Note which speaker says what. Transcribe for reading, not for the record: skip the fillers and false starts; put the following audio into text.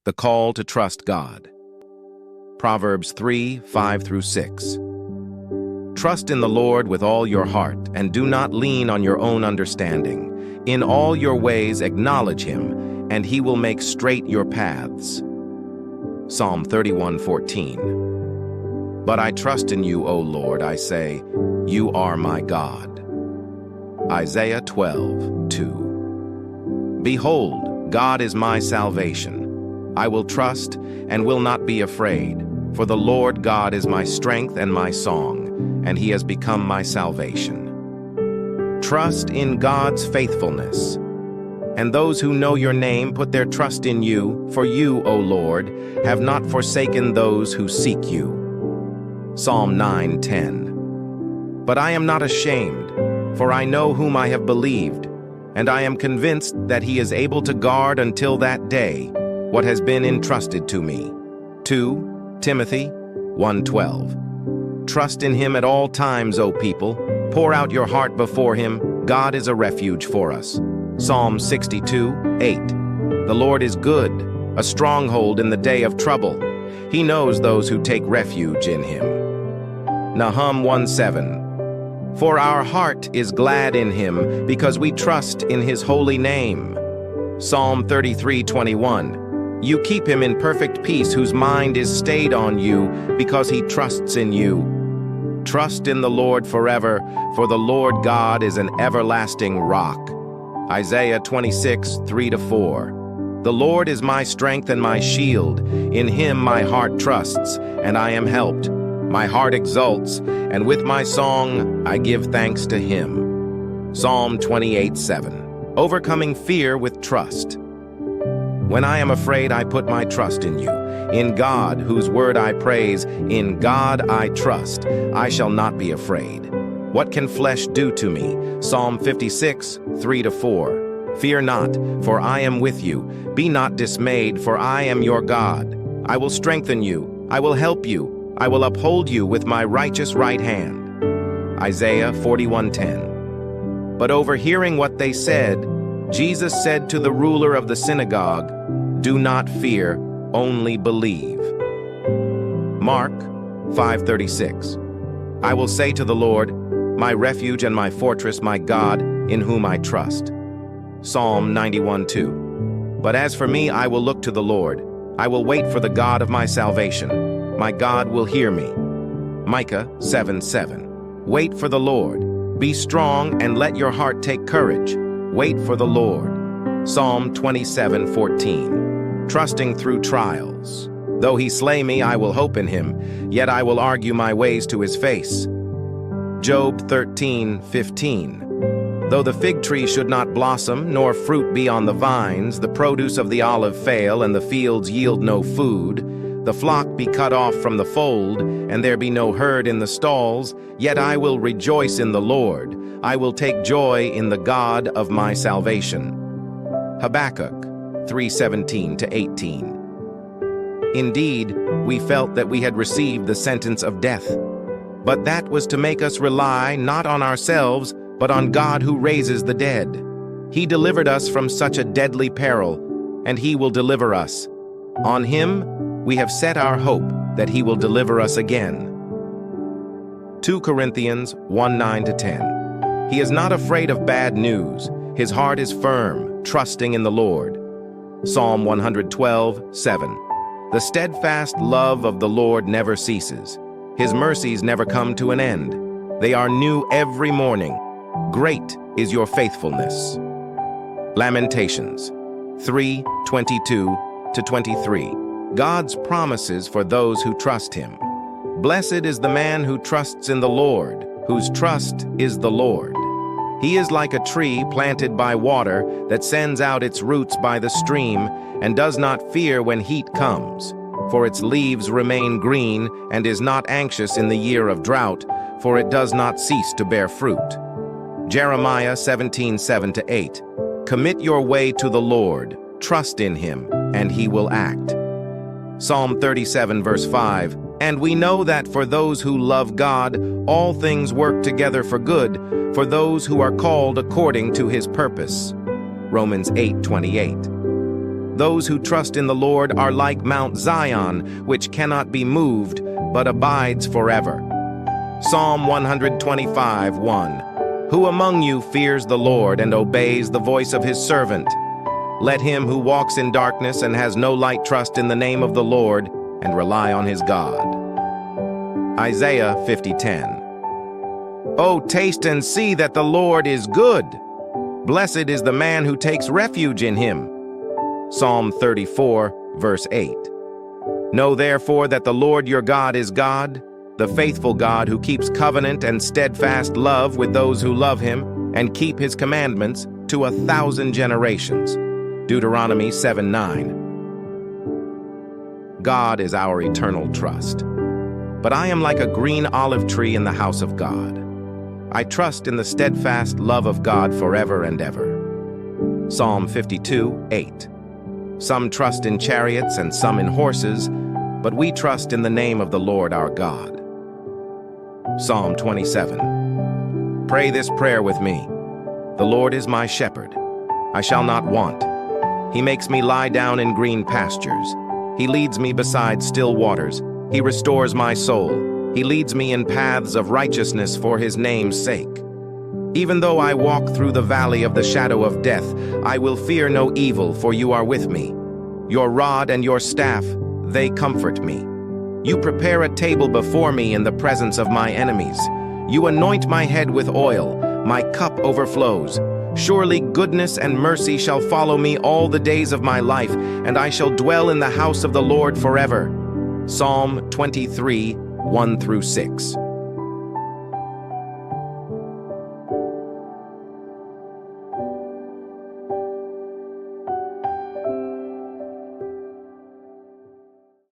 Speaker 1: The call to trust God. Proverbs 3:5-6. Trust in the Lord with all your heart, and do not lean on your own understanding. In all your ways acknowledge him, and he will make straight your paths. Psalm 31:14. But I trust in you, O Lord, I say, you are my God. Isaiah 12:2. Behold, God is my salvation. I will trust and will not be afraid, for the Lord God is my strength and my song, and he has become my salvation. Trust in God's faithfulness. And those who know your name put their trust in you, for you, O Lord, have not forsaken those who seek you. Psalm 9:10. But I am not ashamed, for I know whom I have believed, and I am convinced that he is able to guard until that day what has been entrusted to me. 2 Timothy 1:12. Trust in him at all times, O people. Pour out your heart before him. God is a refuge for us. Psalm 62:8. The Lord is good, a stronghold in the day of trouble. He knows those who take refuge in him. Nahum 1:7. For our heart is glad in him, because we trust in his holy name. Psalm 33:21. You keep him in perfect peace, whose mind is stayed on you, because he trusts in you. Trust in the Lord forever, for the Lord God is an everlasting rock. Isaiah 26:3-4. The Lord is my strength and my shield. In him my heart trusts, and I am helped. My heart exults, and with my song I give thanks to him. Psalm 28:7. Overcoming fear with trust. When I am afraid, I put my trust in you. In God, whose word I praise, in God I trust. I shall not be afraid. What can flesh do to me? Psalm 56:3-4. Fear not, for I am with you. Be not dismayed, for I am your God. I will strengthen you. I will help you. I will uphold you with my righteous right hand. Isaiah 41:10. But overhearing what they said, Jesus said to the ruler of the synagogue, do not fear, only believe. Mark 5:36. I will say to the Lord, my refuge and my fortress, my God, in whom I trust. Psalm 91:2. But as for me, I will look to the Lord. I will wait for the God of my salvation. My God will hear me. Micah 7:7. Wait for the Lord. Be strong and let your heart take courage. Wait for the Lord. Psalm 27:14. Trusting through trials. Though he slay me, I will hope in him, yet I will argue my ways to his face. Job 13:15. Though the fig tree should not blossom, nor fruit be on the vines, the produce of the olive fail, and the fields yield no food, the flock be cut off from the fold, and there be no herd in the stalls, yet I will rejoice in the Lord. I will take joy in the God of my salvation. Habakkuk 3:17-18. Indeed, we felt that we had received the sentence of death, but that was to make us rely not on ourselves, but on God who raises the dead. He delivered us from such a deadly peril, and he will deliver us. On him we have set our hope that he will deliver us again. 2 Corinthians 1:9-10. He is not afraid of bad news. His heart is firm, trusting in the Lord. Psalm 112:7. The steadfast love of the Lord never ceases. His mercies never come to an end. They are new every morning. Great is your faithfulness. Lamentations 3:22-23. God's promises for those who trust him. Blessed is the man who trusts in the Lord, whose trust is the Lord. He is like a tree planted by water that sends out its roots by the stream and does not fear when heat comes, for its leaves remain green and is not anxious in the year of drought, for it does not cease to bear fruit. Jeremiah 17:7-8. Commit your way to the Lord, trust in him, and he will act. Psalm 37:5. And we know that for those who love God, all things work together for good, for those who are called according to his purpose. Romans 8:28. Those who trust in the Lord are like Mount Zion, which cannot be moved, but abides forever. Psalm 125:1. Who among you fears the Lord and obeys the voice of his servant? Let him who walks in darkness and has no light trust in the name of the Lord and rely on his God. Isaiah 50:10. Oh, taste and see that the Lord is good. Blessed is the man who takes refuge in him. Psalm 34, verse 8. Know therefore that the Lord your God is God, the faithful God who keeps covenant and steadfast love with those who love him and keep his commandments to 1,000 generations. Deuteronomy 7:9. God is our eternal trust. But I am like a green olive tree in the house of God. I trust in the steadfast love of God forever and ever. Psalm 52:8. Some trust in chariots and some in horses, but we trust in the name of the Lord our God. Psalm 27. Pray this prayer with me. The Lord is my shepherd. I shall not want. He makes me lie down in green pastures. He leads me beside still waters. He restores my soul. He leads me in paths of righteousness for his name's sake. Even though I walk through the valley of the shadow of death, I will fear no evil, for you are with me. Your rod and your staff, they comfort me. You prepare a table before me in the presence of my enemies. You anoint my head with oil. My cup overflows. Surely goodness and mercy shall follow me all the days of my life, and I shall dwell in the house of the Lord forever. Psalm 23, 1-6.